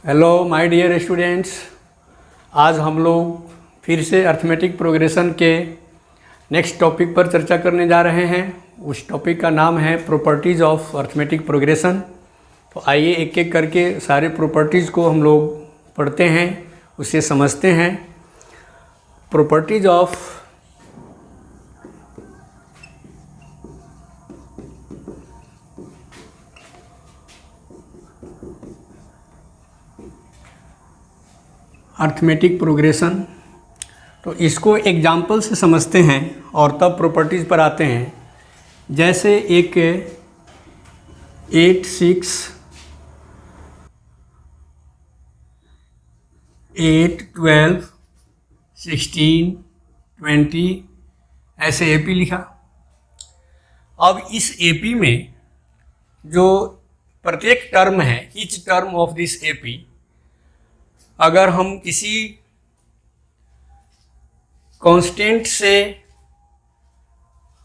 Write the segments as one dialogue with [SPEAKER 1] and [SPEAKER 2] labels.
[SPEAKER 1] Hello my dear students. आज हम लोग फिर से अर्थमेटिक प्रोग्रेशन के नेक्स्ट टॉपिक पर चर्चा करने जा रहे हैं। उस टॉपिक का नाम है प्रॉपर्टीज़ ऑफ अर्थमेटिक प्रोग्रेशन। तो आइए एक एक करके सारे प्रॉपर्टीज़ को हम लोग पढ़ते हैं, उसे समझते हैं। प्रॉपर्टीज़ ऑफ अर्थमेटिक प्रोग्रेशन, तो इसको एग्जाम्पल से समझते हैं और तब प्रॉपर्टीज़ पर आते हैं। जैसे एक 8, 6, 8, 12, 16, 20 ऐसे एपी लिखा। अब इस एपी में जो प्रत्येक टर्म है, each term of this AP, अगर हम किसी कांस्टेंट से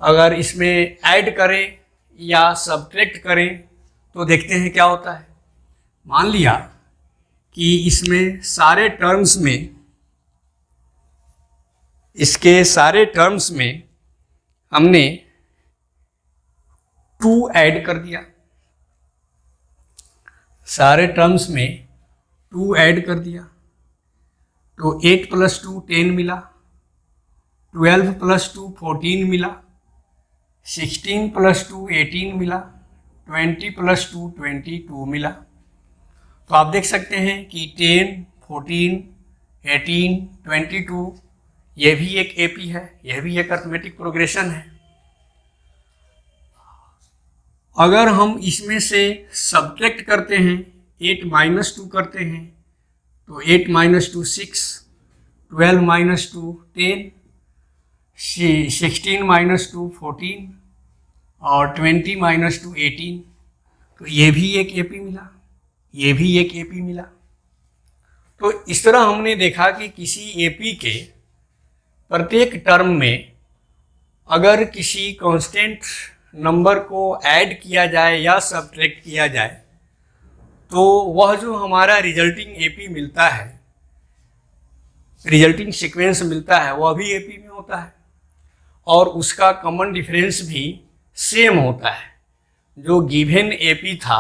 [SPEAKER 1] अगर इसमें ऐड करें या सब्ट्रैक्ट करें तो देखते हैं क्या होता है। मान लिया कि इसमें सारे टर्म्स में, इसके सारे टर्म्स में हमने 2 ऐड कर दिया, सारे टर्म्स में 2 ऐड कर दिया, तो 8 + 2 10 मिला, 12 + 2 14 मिला, 16 + 2 18 मिला, 20 + 2 22 मिला। तो आप देख सकते हैं कि 10, 14, 18, 22 यह भी एक एपी है, यह भी एक अर्थमेटिक प्रोग्रेशन है। अगर हम इसमें से सब्ट्रैक्ट करते हैं, 8 - 2 करते हैं, तो 8 - 2 6, 12 - 2 10, 16 - 2 14 और 20 - 2 18। तो ये भी एक एपी मिला, ये भी एक एपी मिला। तो इस तरह हमने देखा कि किसी एपी के प्रत्येक टर्म में अगर किसी कांस्टेंट नंबर को ऐड किया जाए या सब्ट्रैक्ट किया जाए तो वह जो हमारा रिजल्टिंग एपी मिलता है, रिजल्टिंग सीक्वेंस मिलता है, वह भी एपी में होता है और उसका कॉमन डिफरेंस भी सेम होता है। जो गिवन एपी था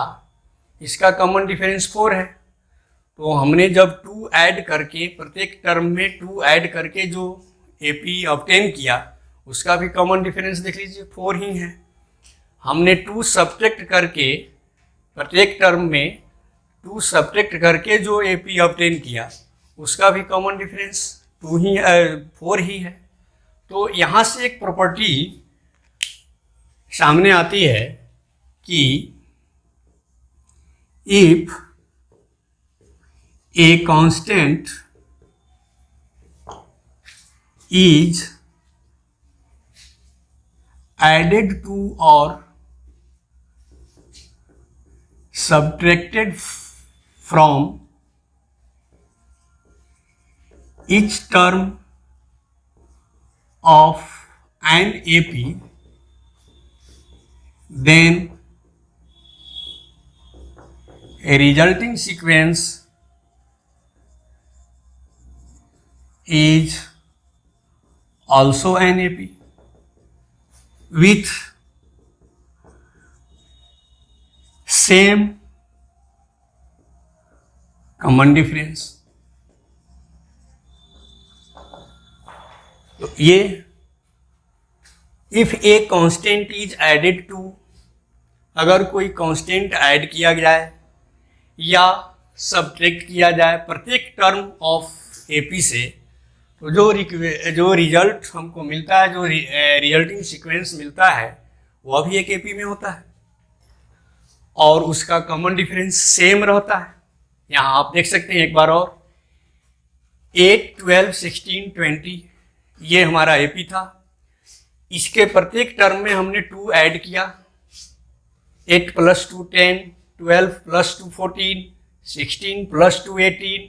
[SPEAKER 1] इसका कॉमन डिफरेंस 4 है, तो हमने जब 2 ऐड करके, प्रत्येक टर्म में 2 ऐड करके जो एपी ऑब्टेन किया उसका भी कॉमन डिफरेंस देख लीजिए 4 ही है। हमने 2 सब्ट्रैक्ट करके, प्रत्येक टर्म में 2 सब्ट्रैक्ट करके जो एपी ऑब्टेन किया उसका भी कॉमन डिफरेंस 4 ही है। तो यहाँ से एक प्रॉपर्टी सामने आती है कि if a constant is added to or subtracted from each term of an AP, then a resulting sequence is also an AP with same common difference। तो ये if a constant is added to, अगर कोई constant add किया जाए या subtract किया जाए प्रत्येक टर्म ऑफ एपी से, तो जो रिजल्ट हमको मिलता है, जो रिजल्टिंग सीक्वेंस मिलता है वह भी एक एपी में होता है और उसका कॉमन डिफरेंस सेम रहता है। यहाँ आप देख सकते हैं एक बार और, 8, 12, 16, 20 ये हमारा एपी था। इसके प्रत्येक टर्म में हमने 2 ऐड किया, 8 + 2 10, 12 + 2 14, 16 + 2 18,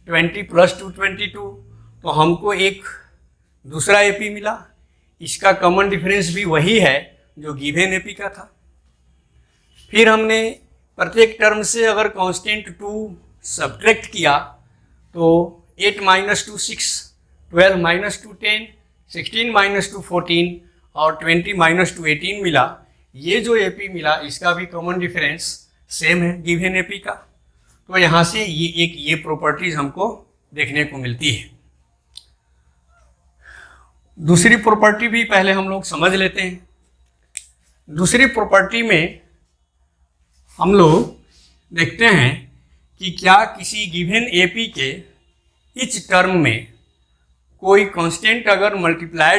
[SPEAKER 1] 20 + 2 22। तो हमको एक दूसरा एपी मिला, इसका कॉमन डिफरेंस भी वही है जो गिवन एपी का था। फिर हमने प्रत्येक टर्म से अगर कांस्टेंट 2 सब्ट्रैक्ट किया तो 8 - 2 6, 12 - 2 10, 16 - 2 14 और 20 - 2 18 मिला। ये जो एपी मिला इसका भी कॉमन डिफरेंस सेम है गिवन एपी का। तो यहाँ से ये प्रॉपर्टीज हमको देखने को मिलती है। दूसरी प्रॉपर्टी भी पहले हम लोग समझ लेते हैं। दूसरी प्रॉपर्टी में हम लोग देखते हैं कि क्या किसी गिवन एपी के इच टर्म में कोई कांस्टेंट अगर मल्टीप्लाई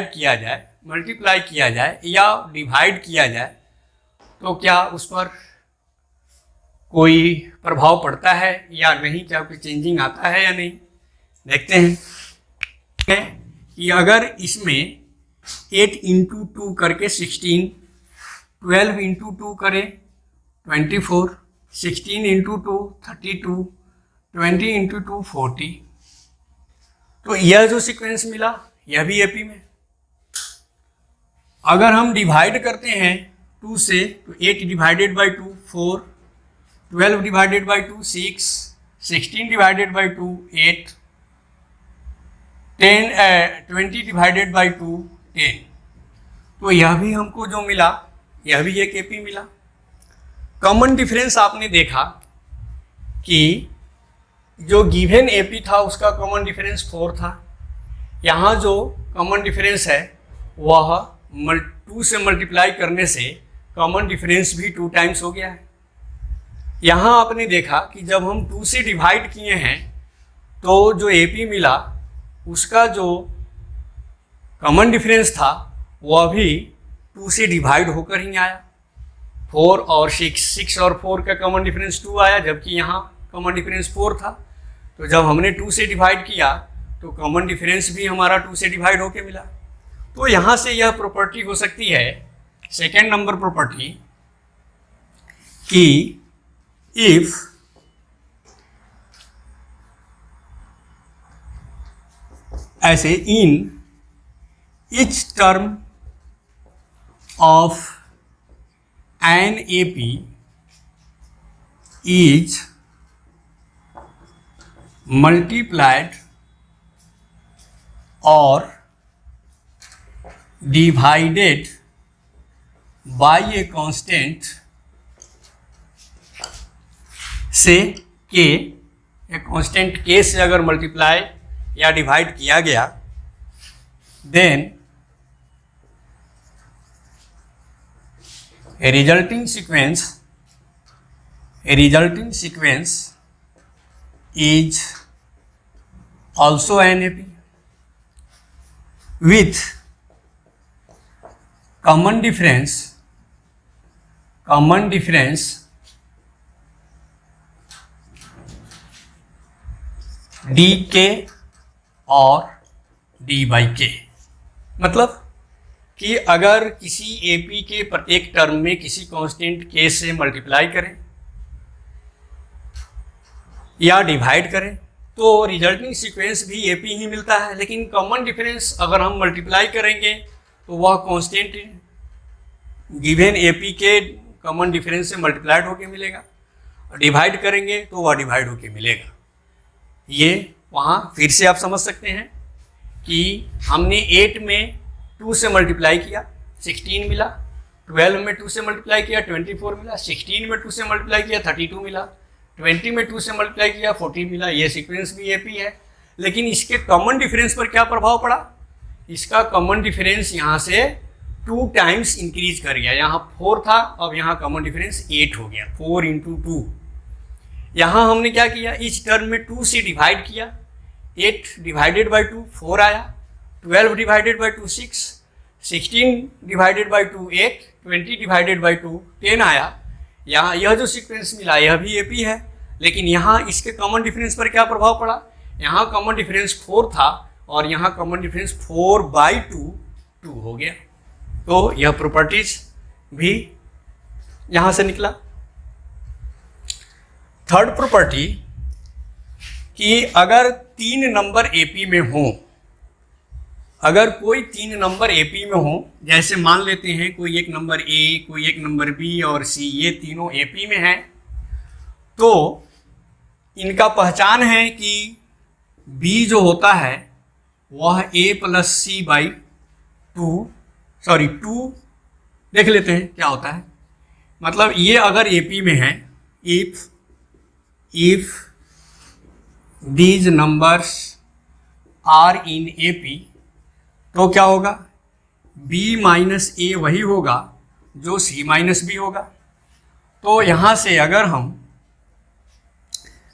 [SPEAKER 1] किया जाए या डिवाइड किया जाए तो क्या उस पर कोई प्रभाव पड़ता है या नहीं, क्या कोई चेंजिंग आता है या नहीं। देखते हैं कि अगर इसमें 8 × 2 करके 16, 12 × 2 करें 24, 16 × 2 32, 20 × 2 40, तो यह जो सीक्वेंस मिला यह भी एपी में। अगर हम डिवाइड करते हैं 2 से तो 8 divided by 2 4, 12 divided by 2 6, 16 divided by 2 8, 20 divided by 2 10, तो यह भी हमको जो मिला यह भी एक एपी मिला। कॉमन डिफरेंस आपने देखा कि जो गिवन एपी था उसका कॉमन डिफरेंस 4 था। यहाँ जो कॉमन डिफरेंस है वह 2 से मल्टीप्लाई करने से कॉमन डिफरेंस भी 2 टाइम्स हो गया है। यहाँ आपने देखा कि जब हम 2 से डिवाइड किए हैं तो जो एपी मिला उसका जो कॉमन डिफरेंस था वह भी 2 से डिवाइड होकर ही आया। 4 और 6 और 4 का कॉमन डिफरेंस 2 आया, जबकि यहाँ कॉमन डिफरेंस 4 था। तो जब हमने 2 से डिवाइड किया तो कॉमन डिफरेंस भी हमारा 2 से डिवाइड होकर मिला। तो यहाँ से यह प्रॉपर्टी हो सकती है, सेकेंड नंबर प्रॉपर्टी, कि इफ ऐसे इन each term of an AP is multiplied or divided by a constant से k, एक कांस्टेंट k से अगर मल्टीप्लाई या डिवाइड किया गया, then a resulting sequence is also an AP with common difference dk और d by k। मतलब कि अगर किसी एपी के प्रत्येक टर्म में किसी कांस्टेंट k से मल्टीप्लाई करें या डिवाइड करें तो रिजल्टिंग सीक्वेंस भी एपी ही मिलता है, लेकिन कॉमन डिफरेंस अगर हम मल्टीप्लाई करेंगे तो वह कांस्टेंट गिवन एपी के कॉमन डिफरेंस से मल्टीप्लाइड होके मिलेगा, और डिवाइड करेंगे तो वह डिवाइड होके मिलेगा। ये वहाँ फिर से आप समझ सकते हैं कि हमने 8 में 2 से मल्टीप्लाई किया 16 मिला, 12 में 2 से मल्टीप्लाई किया 24 मिला, 16 में 2 से मल्टीप्लाई किया 32 मिला, 20 में 2 से मल्टीप्लाई किया 40 मिला। ये सीक्वेंस भी एपी है, लेकिन इसके कॉमन डिफरेंस पर क्या प्रभाव पड़ा? इसका कॉमन डिफरेंस यहाँ से 2 टाइम्स इंक्रीज कर गया। यहाँ 4 था, अब यहाँ कॉमन डिफरेंस 8 हो गया, 4 × 2। यहाँ हमने क्या किया, इस टर्म में 2 से डिवाइड किया, 8 डिवाइडेड बाई 2 4 आया, 12 divided by 2 6, 16 divided by 2 8, 20 divided by 2 10 आया। यहाँ यह जो सीक्वेंस मिला यह भी एपी है, लेकिन यहाँ इसके कॉमन डिफरेंस पर क्या प्रभाव पड़ा? यहाँ कॉमन डिफरेंस 4 था और यहाँ कॉमन डिफरेंस 4/2 हो गया। तो यह प्रॉपर्टीज भी यहाँ से निकला। थर्ड प्रॉपर्टी कि अगर 3 नंबर एपी में हो, अगर कोई 3 नंबर एपी में हो, जैसे मान लेते हैं कोई एक नंबर ए, कोई एक नंबर बी और सी, ये तीनों एपी में हैं, तो इनका पहचान है कि b जो होता है वह a plus C by two देख लेते हैं क्या होता है। मतलब ये अगर AP में है, if these numbers are in AP, तो क्या होगा, b माइनस ए वही होगा जो c माइनस बी होगा। तो यहाँ से अगर हम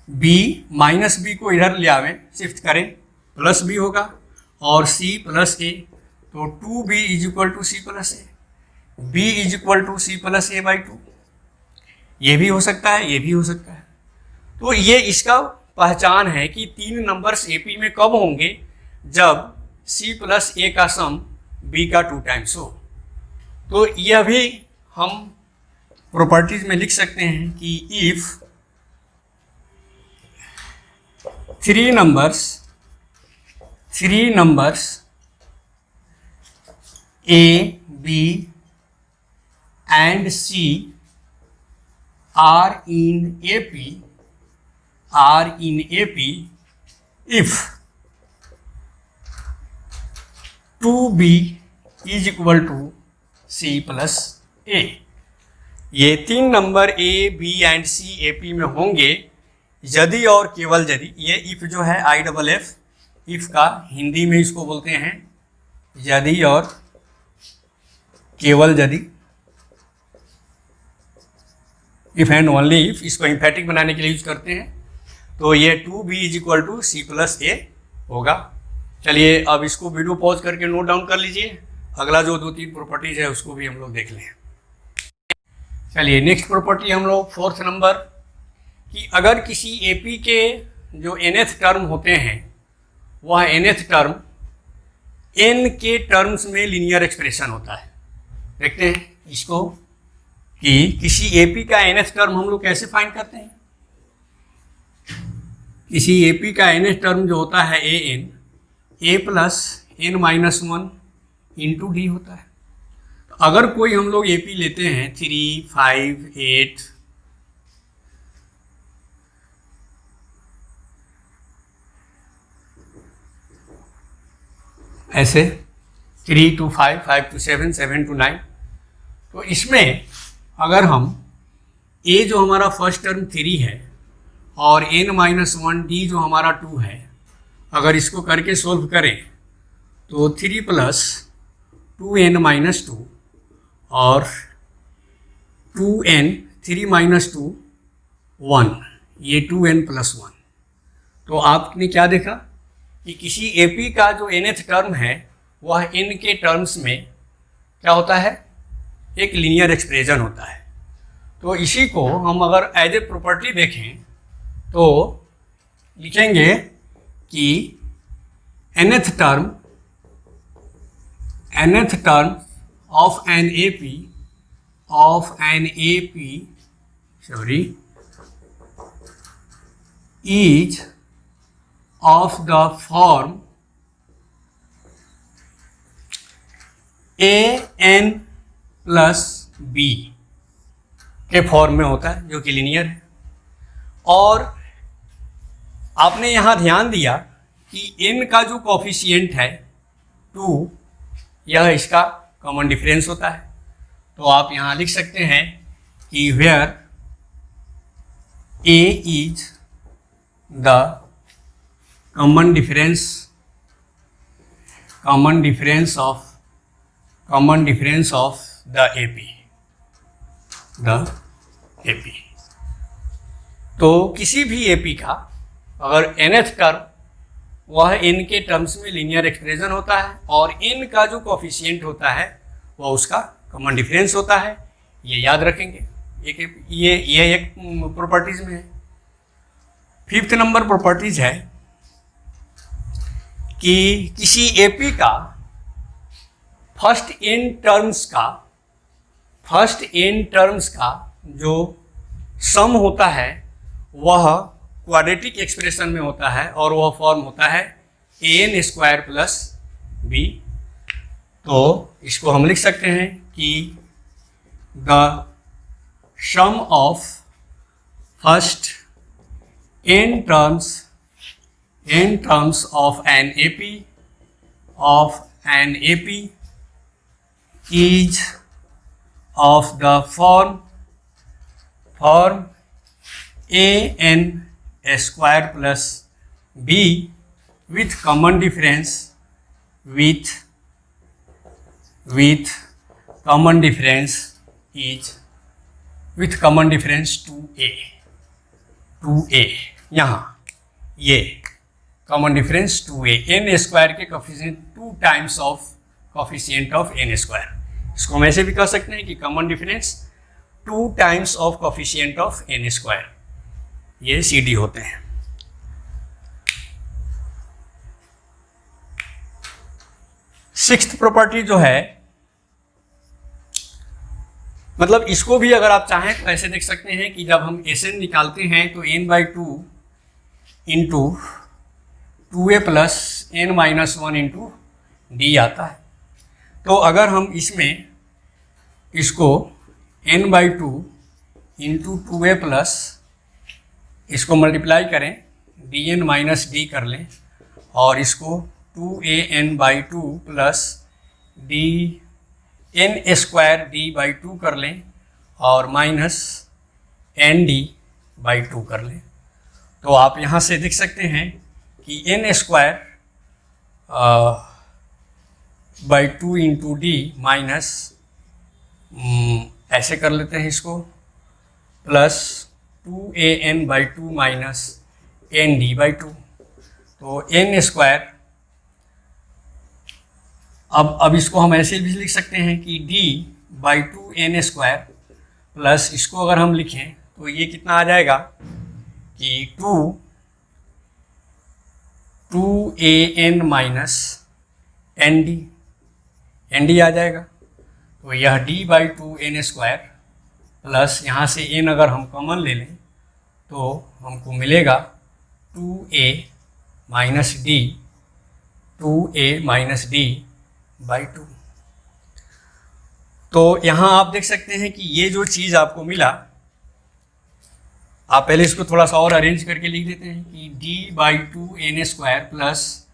[SPEAKER 1] b माइनस बी को इधर ले आवें, शिफ्ट करें, प्लस b होगा और c प्लस a, तो 2b is equal to C plus A, b is equal to C plus A by two. ये भी हो सकता है, ये भी हो सकता है। तो ये इसका पहचान है कि 3 नंबर्स AP में कब होंगे, जब c प्लस ए का सम b का 2 टाइम्स हो। तो यह भी हम प्रॉपर्टीज में लिख सकते हैं कि if 3 numbers A, B and C are in AP if 2B is equal to C plus A। ये 3 number A, B and C AP में होंगे यदि और केवल यदि, ये इफ जो है IFF, इफ का हिंदी में इसको बोलते हैं यदि और केवल यदि, इफ एंड ओनली इफ, इसको इम्फेटिक बनाने के लिए यूज करते हैं। तो ये 2b is equal to C plus A होगा। चलिए अब इसको वीडियो पॉज करके नोट डाउन कर लीजिए, अगला जो 2-3 प्रॉपर्टीज है उसको भी हम लोग देख लें। चलिए नेक्स्ट प्रॉपर्टी हम लोग 4th नंबर, कि अगर किसी AP के जो nth टर्म होते हैं वह nth टर्म n के टर्म्स में लीनियर एक्सप्रेशन होता है। देखते हैं इसको कि किसी AP का nth टर्म हम लोग कैसे फाइंड करते हैं। किसी AP का nth टर्म जो होता है an, a plus n minus 1 into D होता है। तो अगर कोई हम लोग AP लेते हैं 3, 5, 8, ऐसे 3 to 5, 5 to 7, 7 to 9, तो इसमें अगर हम a जो हमारा फर्स्ट टर्म 3 है और n माइनस 1 d जो हमारा 2 है, अगर इसको करके सोल्व करें तो 3 प्लस 2n माइनस 2 और 2n 3 माइनस 2 1, ये 2n प्लस 1। तो आपने क्या देखा कि किसी AP का जो nth टर्म है वह n के टर्म्स में क्या होता है, एक लीनियर एक्सप्रेशन होता है। तो इसी को हम अगर एज ए प्रॉपर्टी देखें तो लिखेंगे कि nth term of an AP is of the form an plus b के फॉर्म में होता है, जो कि लीनियर है। और आपने यहाँ ध्यान दिया कि n का जो कोफिशिएंट है 2, यह इसका कॉमन डिफरेंस होता है। तो आप यहाँ लिख सकते हैं कि where a is the common difference of the AP। तो किसी भी AP का अगर nth टर्म वह n के टर्म्स में लीनियर एक्सप्रेशन होता है और n का जो कोफिशिएंट होता है वह उसका कॉमन डिफरेंस होता है, ये याद रखेंगे। ये एक प्रॉपर्टीज में है। 5th नंबर प्रॉपर्टीज है कि किसी AP का फर्स्ट n टर्म्स का जो सम होता है वह क्वाड्रेटिक एक्सप्रेशन में होता है और वह फॉर्म होता है an स्क्वायर प्लस b। तो इसको हम लिख सकते हैं कि the sum of first in terms of an AP is of the form an square plus b with common difference with common difference 2a यहाँ ये common difference 2a, N square के coefficient 2 times of coefficient of N square. इसको हम ऐसे भी कह सकते हैं कि common difference 2 times of coefficient of N square, ये CD होते हैं। सिक्स्थ प्रॉपर्टी जो है, मतलब इसको भी अगर आप चाहें तो ऐसे देख सकते हैं कि जब हम Sn निकालते हैं तो n/2 into 2a plus n-1 into D आता है। तो अगर हम इसमें इसको n/2 इंटू 2a प्लस इसको मल्टीप्लाई करें, dn माइनस डी कर लें, और इसको 2an/2 प्लस n² d/2 कर लें और माइनस nd/2 कर लें, तो आप यहाँ से देख सकते हैं कि n² by 2 into D minus ऐसे कर लेते हैं इसको प्लस 2an/2 माइनस nd/2, तो n²। अब इसको हम ऐसे भी लिख सकते हैं कि d/2 n² प्लस इसको अगर हम लिखें तो ये कितना आ जाएगा कि 2an माइनस nd आ जाएगा। तो यह d/2 n² प्लस यहाँ से n अगर हम कॉमन ले लें तो हमको मिलेगा 2a माइनस d/2। तो यहाँ आप देख सकते हैं कि ये जो चीज़ आपको मिला, आप पहले इसको थोड़ा सा और अरेंज करके लिख देते हैं कि d/2 n² plus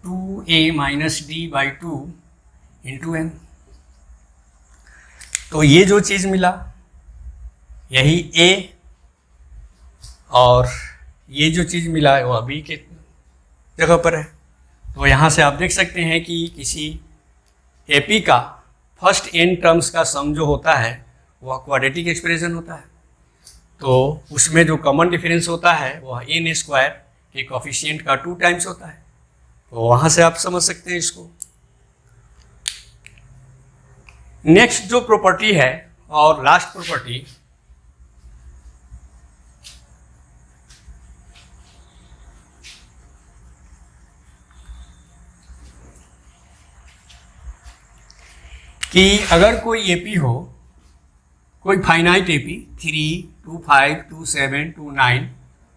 [SPEAKER 1] 2a minus d/2 into n। तो ये जो चीज़ मिला यही a, और ये जो चीज़ मिला है वो b के जगह पर है। तो यहाँ से आप देख सकते हैं कि किसी AP का फर्स्ट n टर्म्स का सम जो होता है वह क्वाड्रेटिक एक्सप्रेशन होता है, तो उसमें जो कॉमन डिफरेंस होता है वह n² के कोफिशिएंट का 2 टाइम्स होता है। तो वहाँ से आप समझ सकते हैं इसको। नेक्स्ट जो प्रॉपर्टी है और लास्ट प्रॉपर्टी, कि अगर कोई AP हो, कोई फाइनाइट AP 3, 2, 5, 2, 7, 2, 9,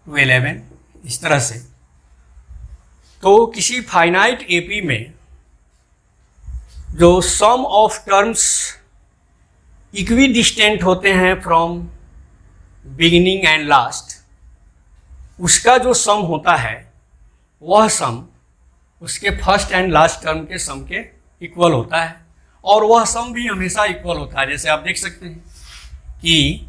[SPEAKER 1] 2, 11 इस तरह से, तो किसी फाइनाइट AP में जो सम ऑफ टर्म्स इक्वी डिस्टेंट होते हैं फ्रॉम बिगिनिंग एंड लास्ट, उसका जो सम होता है वह सम उसके फर्स्ट एंड लास्ट टर्म के सम के इक्वल होता है, और वह सम भी हमेशा इक्वल होता है। जैसे आप देख सकते हैं कि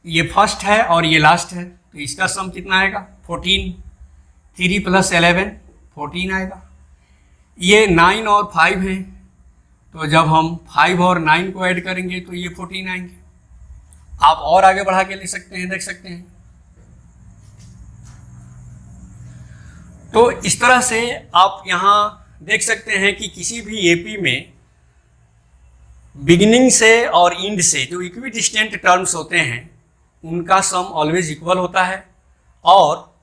[SPEAKER 1] ये फर्स्ट है और ये लास्ट है, तो इसका सम कितना आएगा 14, 3 प्लस 11 14 आएगा। ये 9 और 5 हैं, तो जब हम 5 और 9 को ऐड करेंगे तो ये 14 आएंगे। आप और आगे बढ़ा के लिख सकते हैं, देख सकते हैं। तो इस तरह से आप यहाँ देख सकते हैं कि किसी भी AP में बिगिनिंग से और एंड से जो इक्वी डिस्टेंट टर्म्स होते हैं उनका सम ऑलवेज इक्वल होता है, और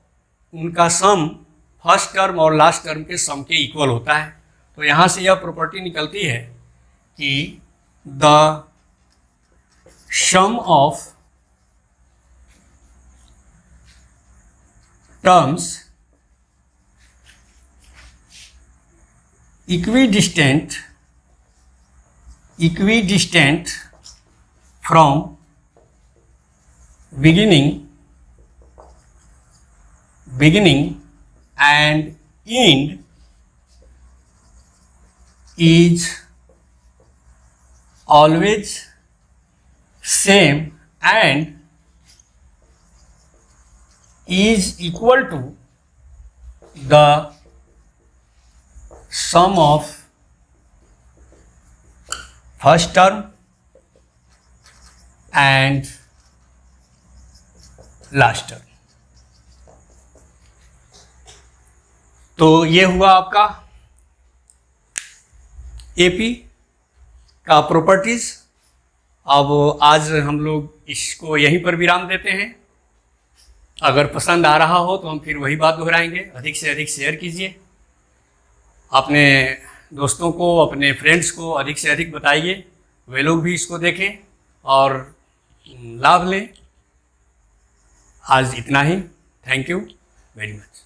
[SPEAKER 1] उनका सम फर्स्ट टर्म और लास्ट टर्म के सम के इक्वल होता है। तो यहाँ से यह प्रॉपर्टी निकलती है कि the sum of terms equidistant from beginning and end is always same and is equal to the sum of first term and last term। तो ये हुआ आपका एपी का प्रॉपर्टीज। अब आज हम लोग इसको यहीं पर विराम देते हैं। अगर पसंद आ रहा हो तो हम फिर वही बात दोहराएंगे। अधिक से अधिक शेयर कीजिए, अपने दोस्तों को, अपने फ्रेंड्स को अधिक से अधिक बताइए, वे लोग भी इसको देखें और लाभ लें। आज इतना ही। Thank you very much.